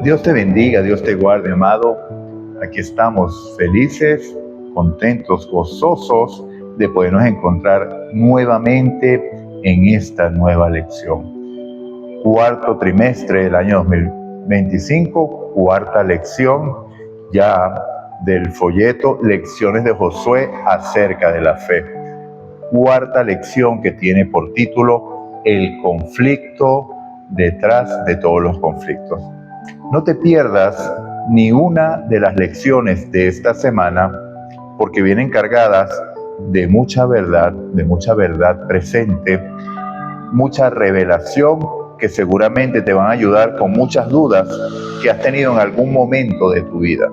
Dios te bendiga, Dios te guarde, amado. Aquí estamos felices, contentos, gozosos de podernos encontrar nuevamente en esta nueva lección. Cuarto trimestre del año 2025, cuarta lección ya del folleto Lecciones de Josué acerca de la fe. Cuarta lección que tiene por título El conflicto detrás de todos los conflictos. No te pierdas ni una de las lecciones de esta semana porque vienen cargadas de mucha verdad presente, mucha revelación que seguramente te van a ayudar con muchas dudas que has tenido en algún momento de tu vida.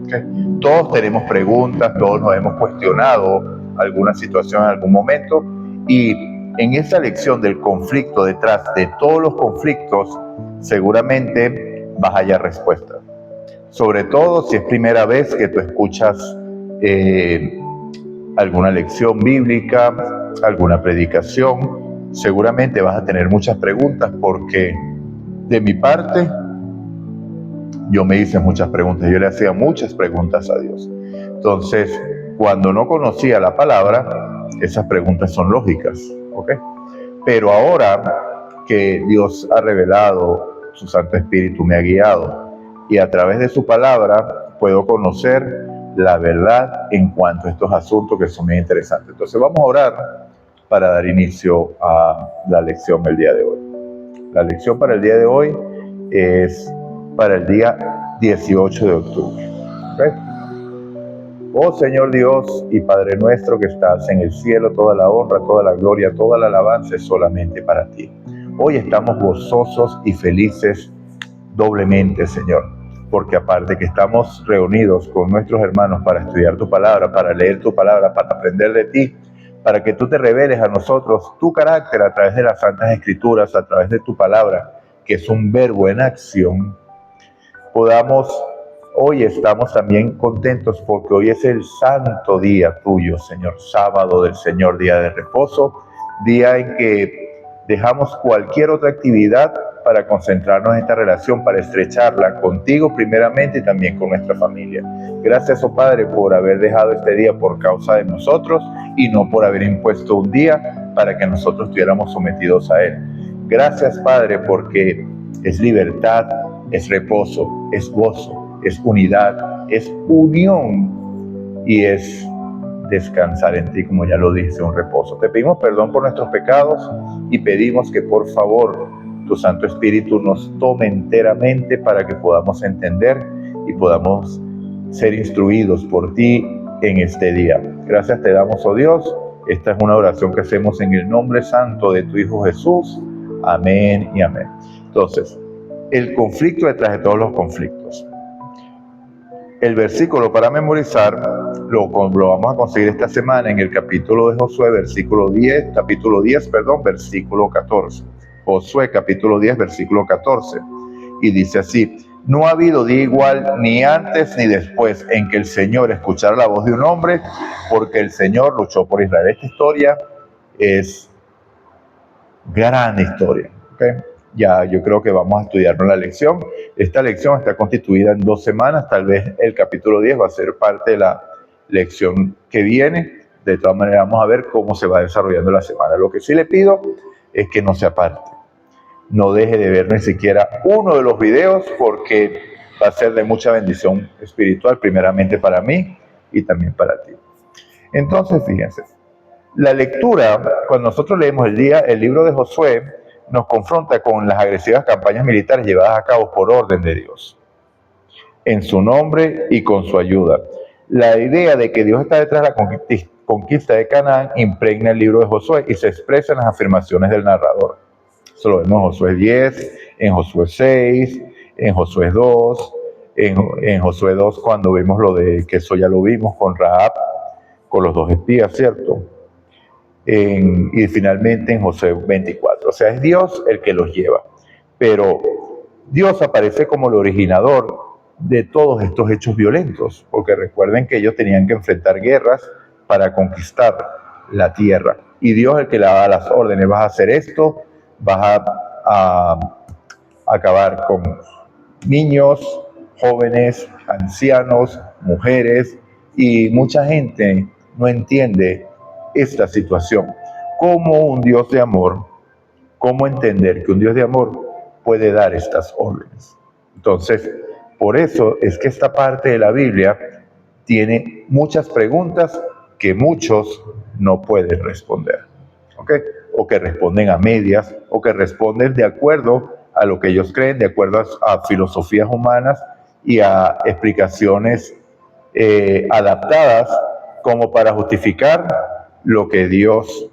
¿Okay? Todos tenemos preguntas, todos nos hemos cuestionado alguna situación en algún momento, y en esta lección del conflicto detrás de todos los conflictos seguramente vas a hallar respuestas. Sobre todo si es primera vez que tú escuchas alguna lección bíblica, alguna predicación, seguramente vas a tener muchas preguntas, porque de mi parte yo me hice muchas preguntas, yo le hacía muchas preguntas a Dios. Entonces, cuando no conocía la palabra, esas preguntas son lógicas, ¿ok? Pero ahora que Dios ha revelado, su Santo Espíritu me ha guiado, y a través de su palabra puedo conocer la verdad en cuanto a estos asuntos que son muy interesantes. Entonces vamos a orar para dar inicio a la lección del día de hoy. La lección para el día de hoy es para el día 18 de octubre. ¿Okay? Oh Señor Dios y Padre nuestro que estás en el cielo, toda la honra, toda la gloria, toda la alabanza es solamente para ti. Hoy estamos gozosos y felices doblemente, Señor, porque aparte que estamos reunidos con nuestros hermanos para estudiar tu palabra, para leer tu palabra, para aprender de ti, para que tú te reveles a nosotros tu carácter a través de las Santas Escrituras, a través de tu palabra, que es un verbo en acción, hoy estamos también contentos porque hoy es el santo día tuyo, Señor, sábado del Señor, día de reposo, día en que dejamos cualquier otra actividad para concentrarnos en esta relación, para estrecharla contigo primeramente y también con nuestra familia. Gracias, oh Padre, por haber dejado este día por causa de nosotros y no por haber impuesto un día para que nosotros estuviéramos sometidos a él. Gracias, Padre, porque es libertad, es reposo, es gozo, es unidad, es unión y es descansar en ti, como ya lo dice, un reposo. Te pedimos perdón por nuestros pecados y pedimos que por favor tu Santo Espíritu nos tome enteramente para que podamos entender y podamos ser instruidos por ti en este día. Gracias te damos, oh Dios. Esta es una oración que hacemos en el nombre santo de tu Hijo Jesús. Amén y amén. Entonces, el conflicto detrás de todos los conflictos. El versículo para memorizar lo vamos a conseguir esta semana en el capítulo de Josué, versículo 10, versículo 14. Josué, capítulo 10, versículo 14. Y dice así: no ha habido día igual ni antes ni después en que el Señor escuchara la voz de un hombre, porque el Señor luchó por Israel. Esta historia es gran historia, ¿okay? Ya yo creo que vamos a estudiarnos la lección. Esta lección está constituida en 2 semanas. Tal vez el capítulo 10 va a ser parte de la lección que viene. De todas maneras, vamos a ver cómo se va desarrollando la semana. Lo que sí le pido es que no se aparte. No deje de ver ni siquiera uno de los videos, porque va a ser de mucha bendición espiritual, primeramente para mí y también para ti. Entonces, fíjense. La lectura, cuando nosotros leemos el libro de Josué, nos confronta con las agresivas campañas militares llevadas a cabo por orden de Dios, en su nombre y con su ayuda. La idea de que Dios está detrás de la conquista de Canaán impregna el libro de Josué y se expresa en las afirmaciones del narrador. Eso lo vemos en Josué 10, en Josué 6, en Josué 2, en Josué 2 cuando vemos lo de, que eso ya lo vimos con Rahab, con los 2 espías, ¿cierto? Y finalmente en Josué 24. O sea, es Dios el que los lleva. Pero Dios aparece como el originador de todos estos hechos violentos, porque recuerden que ellos tenían que enfrentar guerras para conquistar la tierra. Y Dios es el que le da las órdenes: vas a hacer esto, vas a acabar niños, jóvenes, ancianos, mujeres y mucha gente no entiende esta situación. ¿Cómo un Dios de amor, cómo entender que un Dios de amor puede dar estas órdenes? Entonces, por eso es que esta parte de la Biblia tiene muchas preguntas que muchos no pueden responder, ¿ok? O que responden a medias, o que responden de acuerdo a lo que ellos creen, de acuerdo a filosofías humanas y a explicaciones adaptadas como para justificar lo que Dios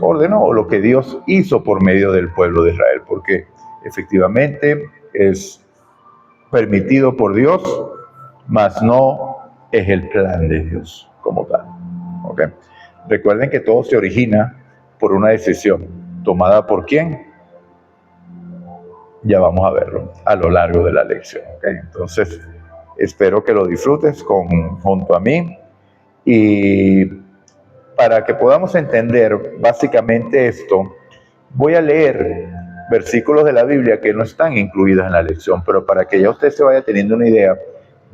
ordenó o lo que Dios hizo por medio del pueblo de Israel, porque efectivamente es permitido por Dios, mas no es el plan de Dios como tal. ¿Okay? Recuerden que todo se origina por una decisión tomada por quién. Ya vamos a verlo a lo largo de la lección. ¿Okay? Entonces, espero que lo disfrutes junto a mí, y para que podamos entender básicamente esto, voy a leer versículos de la Biblia que no están incluidos en la lección, pero para que ya usted se vaya teniendo una idea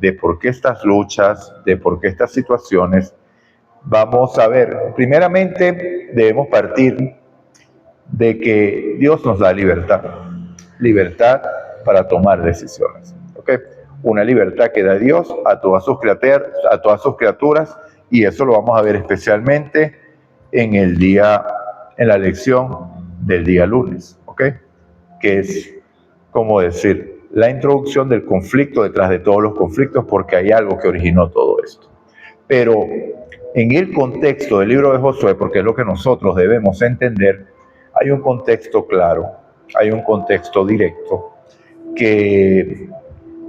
de por qué estas luchas, de por qué estas situaciones. Vamos a ver, primeramente debemos partir de que Dios nos da libertad para tomar decisiones, ¿okay? Una libertad que da Dios a todas sus criaturas, y eso lo vamos a ver especialmente en la lección del día lunes, ¿ok? Que es, como decir, la introducción del conflicto detrás de todos los conflictos, porque hay algo que originó todo esto. Pero en el contexto del libro de Josué, porque es lo que nosotros debemos entender, hay un contexto claro, hay un contexto directo que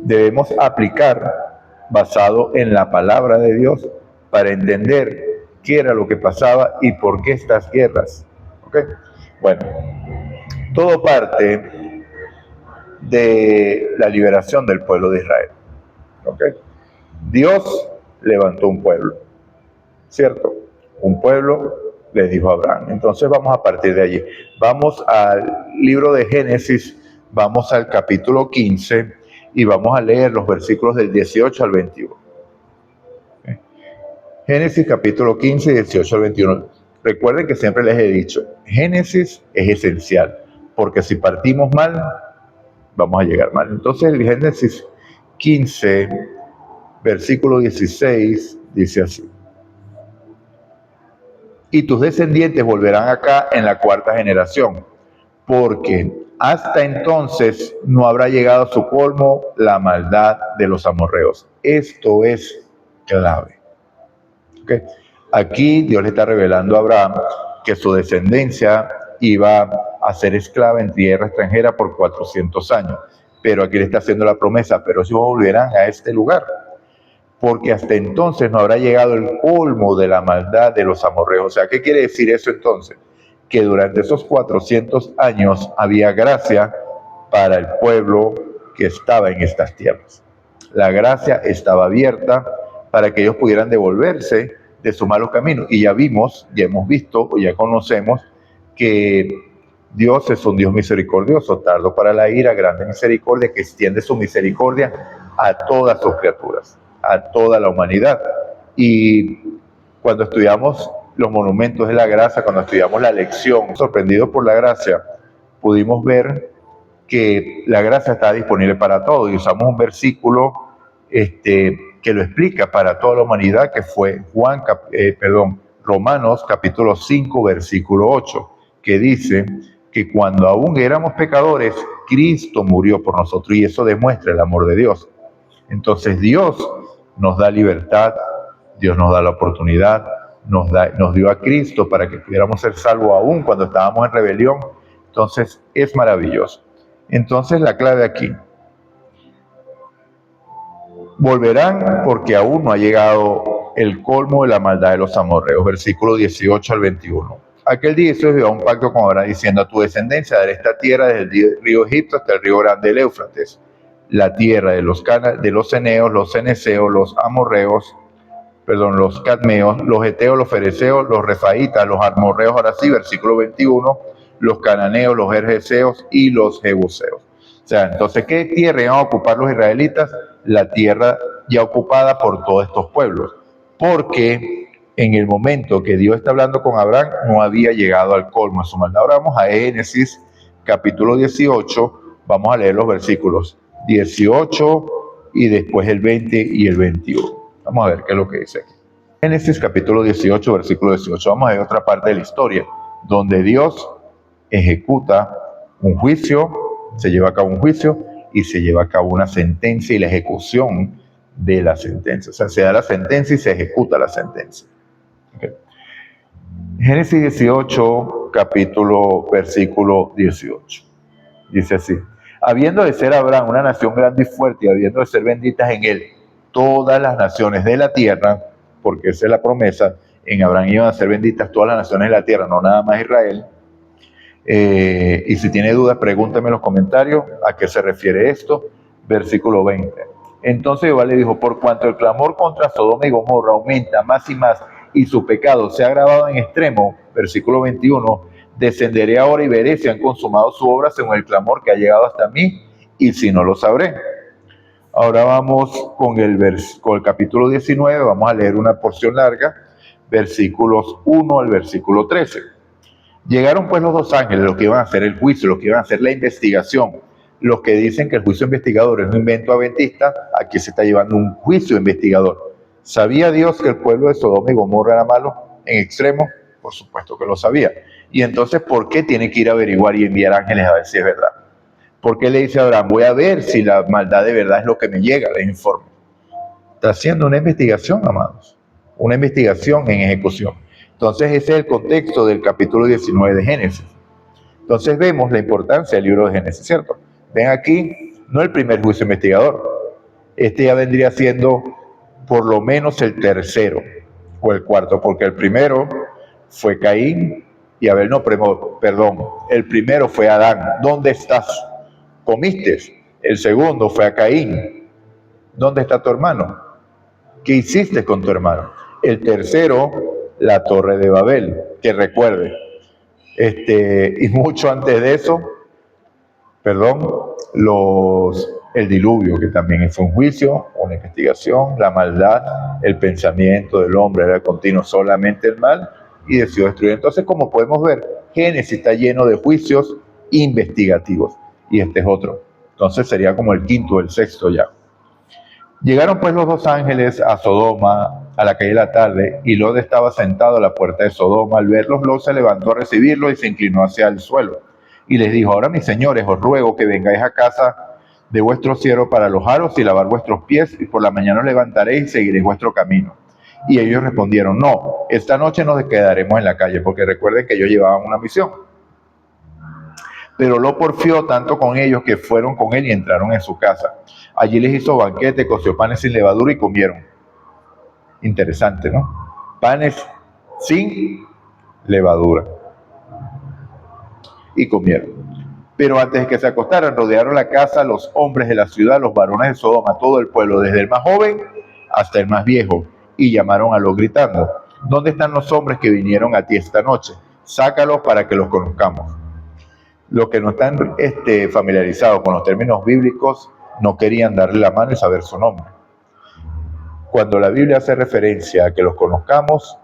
debemos aplicar basado en la palabra de Dios para entender qué era lo que pasaba y por qué estas guerras. ¿Okay? Bueno, todo parte de la liberación del pueblo de Israel. ¿Okay? Dios levantó un pueblo, ¿cierto? Un pueblo le dijo a Abraham. Entonces vamos a partir de allí. Vamos al libro de Génesis, vamos al capítulo 15 y vamos a leer los versículos del 18 al 21. ¿Okay? Génesis capítulo 15, 18 al 21. Recuerden que siempre les he dicho, Génesis es esencial, porque si partimos mal, vamos a llegar mal. Entonces el Génesis 15, versículo 16, dice así: y tus descendientes volverán acá en la cuarta generación, porque hasta entonces no habrá llegado a su colmo la maldad de los amorreos. Esto es clave. ¿Okay? Aquí Dios le está revelando a Abraham que su descendencia iba a ser esclava en tierra extranjera por 400 años. Pero aquí le está haciendo la promesa, pero ellos volverán a este lugar, porque hasta entonces no habrá llegado el colmo de la maldad de los amorreos. O sea, ¿qué quiere decir eso entonces? Que durante esos 400 años había gracia para el pueblo que estaba en estas tierras. La gracia estaba abierta para que ellos pudieran devolverse de su malos caminos. Y ya hemos visto, o ya conocemos que Dios es un Dios misericordioso, tardo para la ira, grande misericordia, que extiende su misericordia a todas sus criaturas, a toda la humanidad. Y cuando estudiamos los monumentos de la gracia, cuando estudiamos la lección, sorprendidos por la gracia, pudimos ver que la gracia está disponible para todos, y usamos un versículo que lo explica para toda la humanidad, que fue Romanos capítulo 5, versículo 8, que dice que cuando aún éramos pecadores, Cristo murió por nosotros, y eso demuestra el amor de Dios. Entonces Dios nos da libertad, Dios nos da la oportunidad, nos dio a Cristo para que pudiéramos ser salvos aún cuando estábamos en rebelión. Entonces es maravilloso. Entonces la clave aquí: volverán porque aún no ha llegado el colmo de la maldad de los amorreos. Versículo 18 al 21. Aquel día hizo Jehová un pacto con Abraham diciendo: a tu descendencia daré esta tierra desde el río Egipto hasta el río grande del Éufrates, la tierra de los ceneos, los ceneseos, los amorreos, los cadmeos, los heteos, los fereceos, los refaitas, los amorreos. Ahora sí, versículo 21, los cananeos, los gergeseos y los jebuseos. O sea, entonces, ¿qué tierra iban a ocupar los israelitas? La tierra ya ocupada por todos estos pueblos. Porque en el momento que Dios está hablando con Abraham, no había llegado al colmo de su maldad. Ahora vamos a Génesis, capítulo 18, vamos a leer los versículos 18 y después el 20 y el 21. Vamos a ver qué es lo que dice aquí. Génesis, capítulo 18, versículo 18. Vamos a ver otra parte de la historia, donde Dios ejecuta un juicio, se lleva a cabo un juicio y se lleva a cabo una sentencia y la ejecución de la sentencia. O sea, se da la sentencia y se ejecuta la sentencia. Okay. Génesis 18, versículo 18. Dice así: habiendo de ser Abraham una nación grande y fuerte, y habiendo de ser benditas en él todas las naciones de la tierra, porque esa es la promesa, en Abraham iban a ser benditas todas las naciones de la tierra, no nada más Israel. Y si tiene dudas, pregúntame en los comentarios a qué se refiere esto. Versículo 20. Entonces Jehová le dijo: por cuanto el clamor contra Sodoma y Gomorra aumenta más y más, y su pecado se ha agravado en extremo, versículo 21, descenderé ahora y veré si han consumado su obra según el clamor que ha llegado hasta mí, y si no, lo sabré. Ahora vamos con el capítulo 19, vamos a leer una porción larga, versículos 1 al versículo 13. Llegaron pues los dos ángeles, los que iban a hacer el juicio, los que iban a hacer la investigación. Los que dicen que el juicio investigador es un invento adventista, aquí se está llevando un juicio investigador. ¿Sabía Dios que el pueblo de Sodoma y Gomorra era malo en extremo? Por supuesto que lo sabía. Y entonces, ¿por qué tiene que ir a averiguar y enviar ángeles a ver si es verdad? ¿Por qué le dice a Abraham: voy a ver si la maldad de verdad es lo que me llega, les informo? Está haciendo una investigación, amados. Una investigación en ejecución. Entonces, ese es el contexto del capítulo 19 de Génesis. Entonces, vemos la importancia del libro de Génesis, ¿cierto? Ven aquí, no el primer juicio investigador. Este ya vendría siendo por lo menos el tercero o el cuarto, porque el primero fue Caín y Abel, no, perdón, el primero fue Adán. ¿Dónde estás? ¿Comiste? El segundo fue a Caín. ¿Dónde está tu hermano? ¿Qué hiciste con tu hermano? El tercero, la torre de Babel, que recuerde. Y mucho antes de eso, el diluvio, que también fue un juicio, una investigación, la maldad, el pensamiento del hombre era continuo, solamente el mal, y decidió destruir. Entonces, como podemos ver, Génesis está lleno de juicios investigativos, y este es otro. Entonces sería como el quinto o el sexto ya. Llegaron pues los dos ángeles a Sodoma a la caída de la tarde, y Lot estaba sentado a la puerta de Sodoma. Al verlos, Lot se levantó a recibirlo y se inclinó hacia el suelo. Y les dijo: ahora, mis señores, os ruego que vengáis a casa de vuestro siervo para alojaros y lavar vuestros pies, y por la mañana os levantaréis y seguiréis vuestro camino. Y ellos respondieron: no, esta noche nos quedaremos en la calle, porque recuerden que ellos llevaban una misión. Pero Lot porfió tanto con ellos que fueron con él y entraron en su casa. Allí les hizo banquete, coció panes sin levadura y comieron. Interesante, ¿no? Panes sin levadura. Y comieron. Pero antes de que se acostaran, rodearon la casa los hombres de la ciudad, los varones de Sodoma, todo el pueblo, desde el más joven hasta el más viejo, y llamaron a Lot gritando: ¿dónde están los hombres que vinieron a ti esta noche? Sácalos para que los conozcamos. Los que no están familiarizados con los términos bíblicos no querían darle la mano y saber su nombre. Cuando la Biblia hace referencia a que los conozcamos,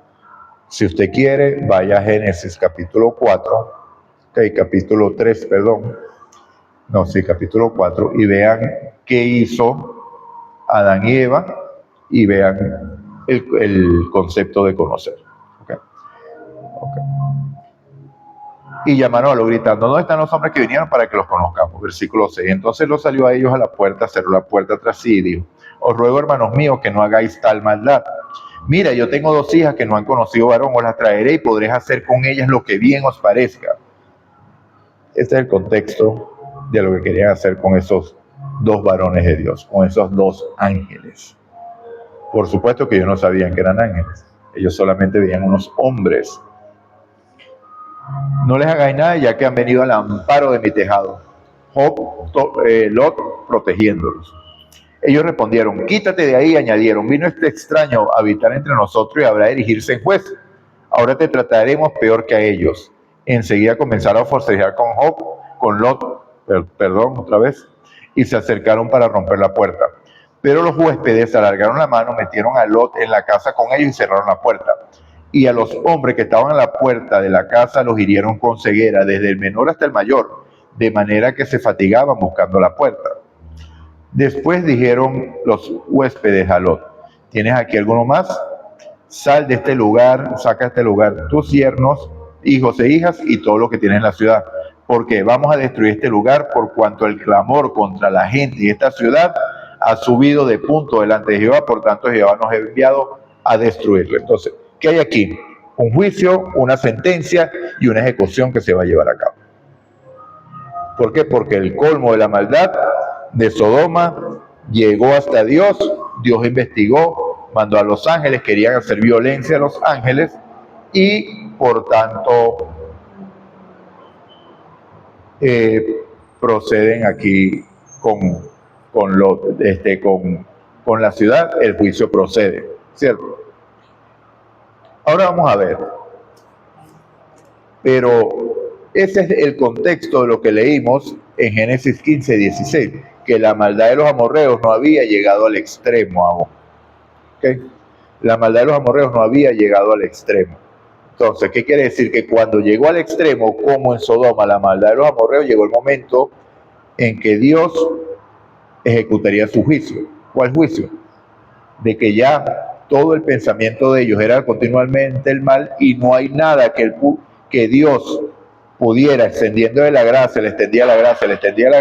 si usted quiere, vaya a Génesis capítulo 4, capítulo 3, capítulo 4, y vean qué hizo Adán y Eva, y vean el concepto de conocer. Okay. Y llamaron a Lot gritando: ¿dónde están los hombres que vinieron para que los conozcamos? Versículo 6. Entonces Lot salió a ellos a la puerta, cerró la puerta tras sí y dijo: os ruego, hermanos míos, que no hagáis tal maldad. Mira, yo tengo 2 hijas que no han conocido varón, os las traeré y podréis hacer con ellas lo que bien os parezca. Este es el contexto de lo que querían hacer con esos 2 varones de Dios, con esos 2 ángeles. Por supuesto que ellos no sabían que eran ángeles, ellos solamente veían unos hombres. No les hagáis nada, ya que han venido al amparo de mi tejado. Lot protegiéndolos. Ellos respondieron: quítate de ahí. Añadieron: vino este extraño a habitar entre nosotros y habrá de erigirse en juez. Ahora te trataremos peor que a ellos. Enseguida comenzaron a forcejear con Lot, perdón, otra vez, y se acercaron para romper la puerta. Pero los huéspedes alargaron la mano, metieron a Lot en la casa con ellos y cerraron la puerta. Y a los hombres que estaban a la puerta de la casa los hirieron con ceguera, desde el menor hasta el mayor, de manera que se fatigaban buscando la puerta. Después dijeron los huéspedes a Lot: ¿tienes aquí alguno más? Sal de este lugar, saca de este lugar tus yernos, hijos e hijas y todo lo que tienes en la ciudad, porque vamos a destruir este lugar por cuanto el clamor contra la gente y esta ciudad ha subido de punto delante de Jehová, por tanto Jehová nos ha enviado a destruirlo. Entonces, ¿qué hay aquí? Un juicio, una sentencia y una ejecución que se va a llevar a cabo. ¿Por qué? Porque el colmo de la maldad de Sodoma llegó hasta Dios. Dios investigó, mandó a los ángeles, querían hacer violencia a los ángeles y por tanto proceden aquí con la ciudad. El juicio procede, ¿cierto? Ahora vamos a ver, pero ese es el contexto de lo que leímos en Génesis 15, 16, que la maldad de los amorreos no había llegado al extremo aún. ¿Okay? La maldad de los amorreos no había llegado al extremo. Entonces, ¿qué quiere decir? Que cuando llegó al extremo, como en Sodoma, la maldad de los amorreos, llegó el momento en que Dios ejecutaría su juicio. ¿Cuál juicio? De que ya todo el pensamiento de ellos era continuamente el mal y no hay nada que Dios pudiera, extendiendo de la gracia, le extendía la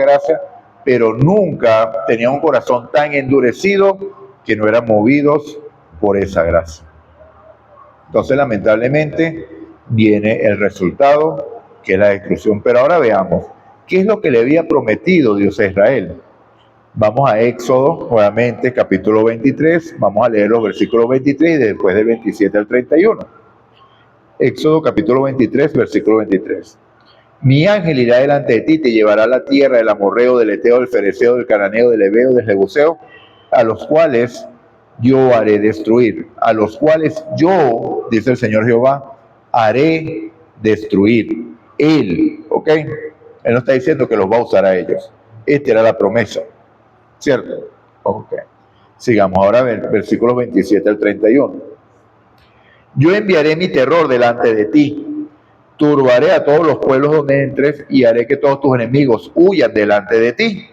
gracia, pero nunca tenía un corazón tan endurecido que no eran movidos por esa gracia. Entonces, lamentablemente, viene el resultado, que es la destrucción. Pero ahora veamos, ¿qué es lo que le había prometido Dios a Israel? Vamos a Éxodo, nuevamente, capítulo 23, vamos a leer los versículos 23 y después del 27 al 31. Éxodo, capítulo 23, versículo 23. Mi ángel irá delante de ti y te llevará a la tierra del amorreo, del eteo, del fereceo, del cananeo, del heveo, del jebuseo, a los cuales yo haré destruir, a los cuales yo, dice el Señor Jehová, haré destruir. Él, ¿ok? Él no está diciendo que los va a usar a ellos. Esta era la promesa, ¿cierto? Ok. Sigamos ahora, versículos 27 al 31. Yo enviaré mi terror delante de ti, turbaré a todos los pueblos donde entres y haré que todos tus enemigos huyan delante de ti.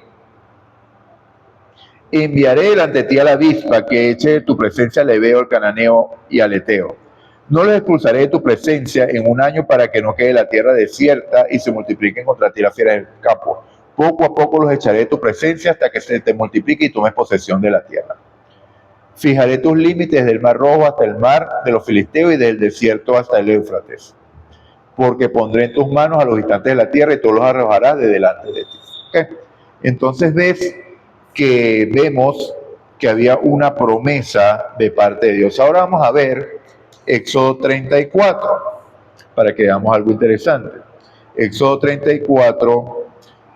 Enviaré delante de ti a la avispa que eche de tu presencia al heveo, al cananeo y al eteo. No los expulsaré de tu presencia en un año para que no quede la tierra desierta y se multipliquen contra ti las fieras del campo. Poco a poco los echaré de tu presencia hasta que se te multiplique y tomes posesión de la tierra. Fijaré tus límites del mar Rojo hasta el mar de los filisteos y del desierto hasta el Éufrates. Porque pondré en tus manos a los habitantes de la tierra y tú los arrojarás de delante de ti. ¿Okay? Entonces vemos que había una promesa de parte de Dios. Ahora vamos a ver Éxodo 34, para que veamos algo interesante. Éxodo 34,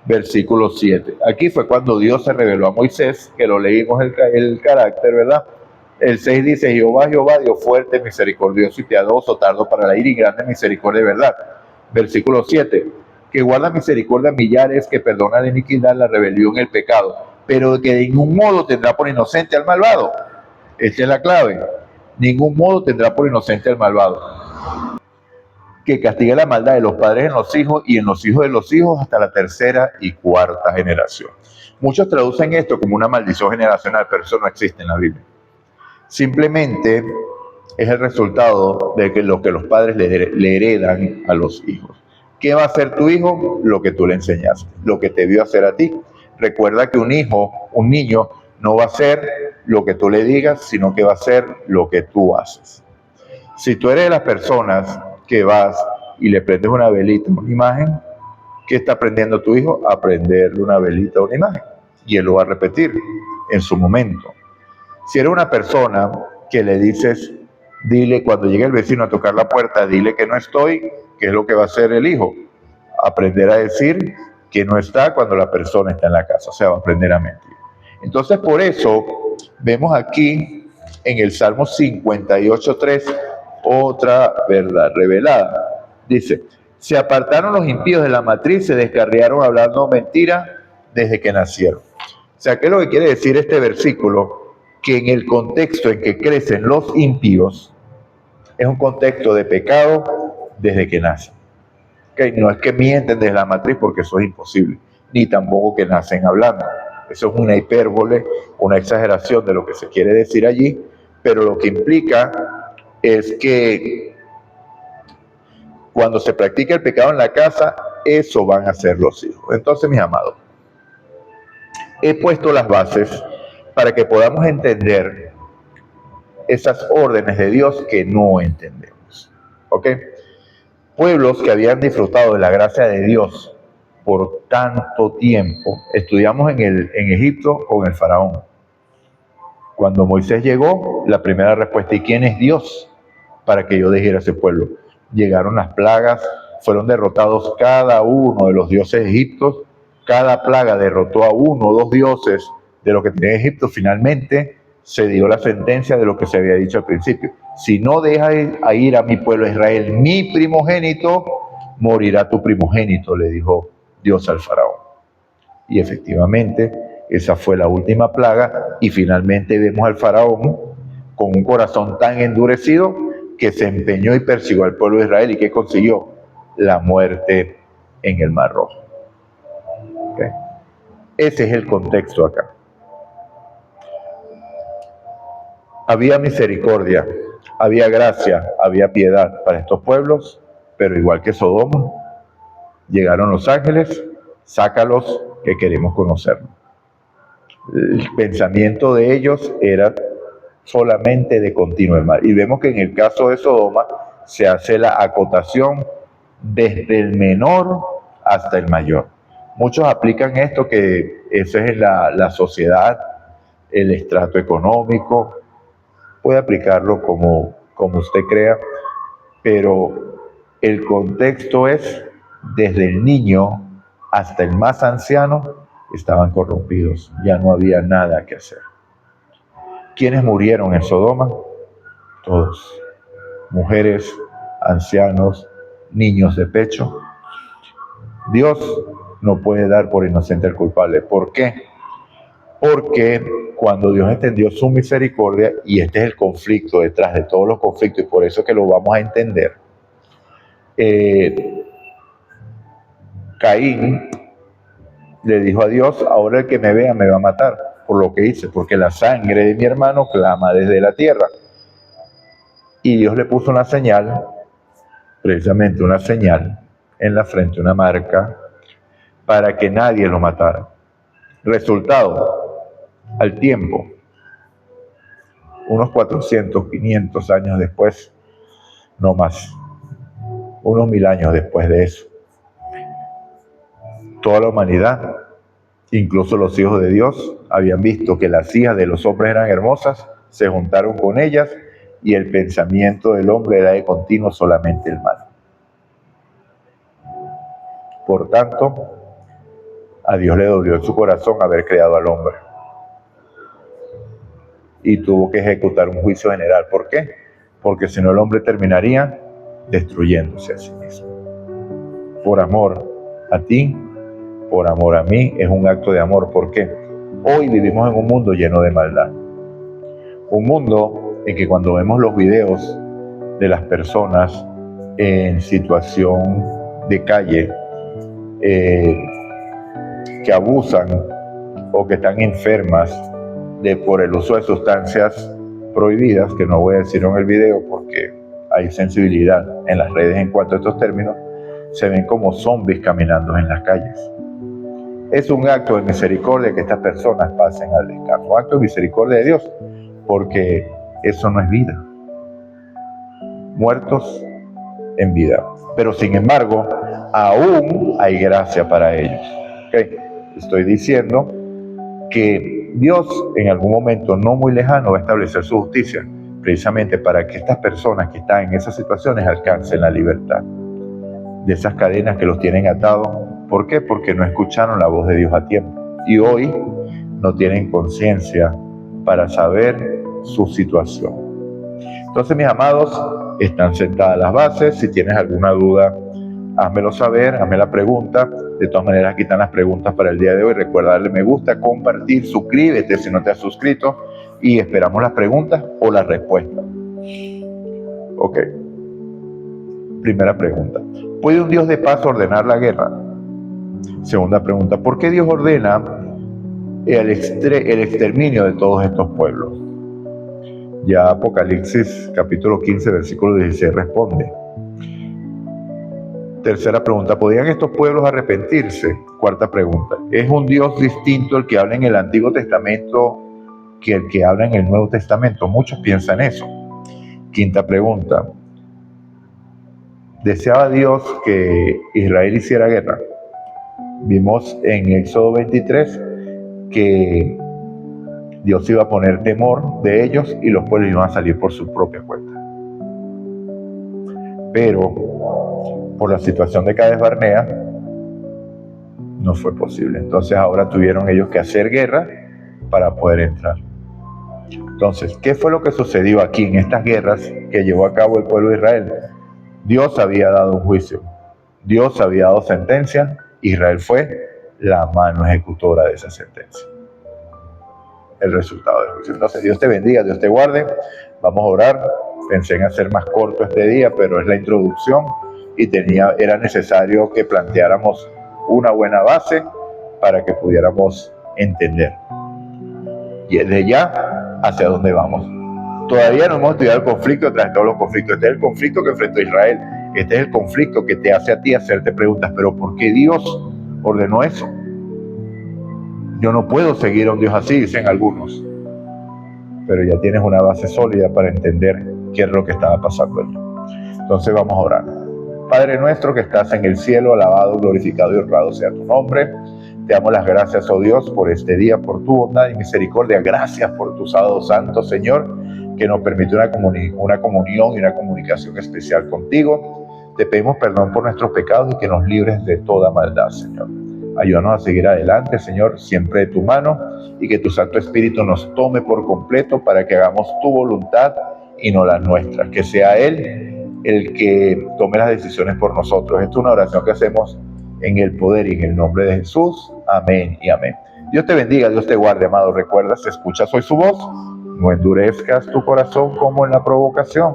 versículo 7. Aquí fue cuando Dios se reveló a Moisés, que lo leímos el carácter, ¿verdad? El 6 dice: Jehová, Dios fuerte, misericordioso y piadoso, tardo para la ira y grande misericordia de verdad. Versículo 7, que guarda misericordia a millares, que perdona la iniquidad, la rebelión y el pecado, pero que de ningún modo tendrá por inocente al malvado. Esta es la clave. Ningún modo tendrá por inocente al malvado. Que castigue la maldad de los padres en los hijos y en los hijos de los hijos hasta la tercera y cuarta generación. Muchos traducen esto como una maldición generacional, pero eso no existe en la Biblia. Simplemente es el resultado de lo que los padres le heredan a los hijos. ¿Qué va a hacer tu hijo? Lo que tú le enseñaste, lo que te vio hacer a ti. Recuerda que un niño, no va a hacer lo que tú le digas, sino que va a hacer lo que tú haces. Si tú eres de las personas que vas y le prendes una velita a una imagen, ¿qué está aprendiendo tu hijo? A prenderle una velita a una imagen. Y él lo va a repetir en su momento. Si eres una persona que le dices, dile cuando llegue el vecino a tocar la puerta, dile que no estoy, ¿qué es lo que va a hacer el hijo? Aprender a decir que no está cuando la persona está en la casa, o sea, va a aprender a mentir. Entonces, por eso, vemos aquí en el Salmo 58:3 otra verdad revelada. Dice: Se apartaron los impíos de la matriz, se descarriaron hablando mentira desde que nacieron. O sea, ¿qué es lo que quiere decir este versículo? Que en el contexto en que crecen los impíos, es un contexto de pecado desde que nacen. ¿Okay? No es que mienten desde la matriz, porque eso es imposible, ni tampoco que nacen hablando. Eso es una hipérbole, una exageración de lo que se quiere decir allí, pero lo que implica es que cuando se practica el pecado en la casa, eso van a ser los hijos. Entonces, mis amados, he puesto las bases para que podamos entender esas órdenes de Dios que no entendemos. ¿Ok? Pueblos que habían disfrutado de la gracia de Dios por tanto tiempo. Estudiamos en Egipto con el faraón. Cuando Moisés llegó, la primera respuesta: ¿y quién es Dios para que yo deje a ese pueblo? Llegaron las plagas, fueron derrotados cada uno de los dioses egipcios. Cada plaga derrotó a uno o dos dioses de lo que tenía Egipto. Finalmente se dio la sentencia de lo que se había dicho al principio: si no dejas ir a mi pueblo Israel, mi primogénito, morirá tu primogénito, le dijo Dios al faraón. Y efectivamente, esa fue la última plaga, y finalmente vemos al faraón con un corazón tan endurecido que se empeñó y persiguió al pueblo de Israel. ¿Y qué consiguió? La muerte en el Mar Rojo. ¿Okay? Ese es el contexto acá. Había misericordia, había gracia, había piedad para estos pueblos, pero igual que Sodoma, llegaron los ángeles: sácalos, que queremos conocerlos. El pensamiento de ellos era solamente de continuo el mal. Y vemos que en el caso de Sodoma se hace la acotación desde el menor hasta el mayor. Muchos aplican esto, que eso es en la sociedad, el estrato económico. Puede aplicarlo como usted crea, pero el contexto es desde el niño hasta el más anciano estaban corrompidos, ya no había nada que hacer. ¿Quiénes murieron en Sodoma? Todos: mujeres, ancianos, niños de pecho. Dios no puede dar por inocente al culpable. ¿Por qué? Porque cuando Dios extendió su misericordia, y este es el conflicto detrás de todos los conflictos, y por eso que lo vamos a entender, Caín le dijo a Dios: ahora el que me vea me va a matar por lo que hice, porque la sangre de mi hermano clama desde la tierra. Y Dios le puso una señal, precisamente una señal en la frente, una marca, para que nadie lo matara. Resultado: al tiempo, unos 400, 500 años después, no más, unos 1000 años después de eso, toda la humanidad, incluso los hijos de Dios, habían visto que las hijas de los hombres eran hermosas, se juntaron con ellas, y el pensamiento del hombre era de continuo solamente el mal. Por tanto, a Dios le dolió en su corazón haber creado al hombre, y tuvo que ejecutar un juicio general. ¿Por qué? Porque si no, el hombre terminaría destruyéndose a sí mismo. Por amor a ti, por amor a mí, es un acto de amor. ¿Por qué? Hoy vivimos en un mundo lleno de maldad. Un mundo en que cuando vemos los videos de las personas en situación de calle, que abusan o que están enfermas por el uso de sustancias prohibidas, que no voy a decir en el video porque hay sensibilidad en las redes en cuanto a estos términos, se ven como zombies caminando en las calles. Es un acto de misericordia que estas personas pasen al descanso, un acto de misericordia de Dios, porque eso no es vida. Muertos en vida. Pero sin embargo, aún hay gracia para ellos. ¿Okay? Estoy diciendo que Dios en algún momento no muy lejano va a establecer su justicia, precisamente para que estas personas que están en esas situaciones alcancen la libertad de esas cadenas que los tienen atados. ¿Por qué? Porque no escucharon la voz de Dios a tiempo, y hoy no tienen conciencia para saber su situación. Entonces, mis amados, están sentadas las bases. Si tienes alguna duda házmelo saber, hazme la pregunta. De todas maneras, aquí están las preguntas para el día de hoy. Recuerda darle me gusta, compartir, suscríbete si no te has suscrito y esperamos las preguntas o las respuestas. Ok. Primera pregunta. ¿Puede un Dios de paz ordenar la guerra? Segunda pregunta. ¿Por qué Dios ordena el exterminio de todos estos pueblos? Ya Apocalipsis capítulo 15 versículo 16 responde. Tercera pregunta, ¿podrían estos pueblos arrepentirse? Cuarta pregunta, ¿es un Dios distinto el que habla en el Antiguo Testamento que el que habla en el Nuevo Testamento? Muchos piensan eso. Quinta pregunta, ¿deseaba Dios que Israel hiciera guerra? Vimos en Éxodo 23 que Dios iba a poner temor de ellos y los pueblos iban a salir por su propia cuenta. Pero por la situación de Cades Barnea no fue posible. Entonces ahora tuvieron ellos que hacer guerra para poder entrar. Entonces, ¿qué fue lo que sucedió aquí en estas guerras que llevó a cabo el pueblo de Israel? Dios había dado un juicio, Dios había dado sentencia, Israel fue la mano ejecutora de esa sentencia. El resultado del juicio. Entonces, Dios te bendiga, Dios te guarde. Vamos a orar. Pensé en hacer más corto este día, pero es la introducción y era necesario que planteáramos una buena base para que pudiéramos entender. Y desde ya, ¿hacia dónde vamos? Todavía no hemos estudiado el conflicto tras todos los conflictos. Este es el conflicto que enfrentó Israel. Este es el conflicto que te hace a ti hacerte preguntas. ¿Pero por qué Dios ordenó eso? Yo no puedo seguir a un Dios así, dicen algunos. Pero ya tienes una base sólida para entender qué es lo que estaba pasando allí. Entonces vamos a orar. Padre nuestro que estás en el cielo, alabado, glorificado y honrado sea tu nombre. Te damos las gracias, oh Dios, por este día, por tu bondad y misericordia. Gracias por tu sábado santo, Señor, que nos permite una comunión y una comunicación especial contigo. Te pedimos perdón por nuestros pecados y que nos libres de toda maldad, Señor. Ayúdanos a seguir adelante, Señor, siempre de tu mano, y que tu Santo Espíritu nos tome por completo para que hagamos tu voluntad y no la nuestra. Que sea Él el que tome las decisiones por nosotros. Esta es una oración que hacemos en el poder y en el nombre de Jesús. Amén y amén. Dios te bendiga, Dios te guarde, amado. Recuerda, si escuchas hoy su voz, no endurezcas tu corazón como en la provocación,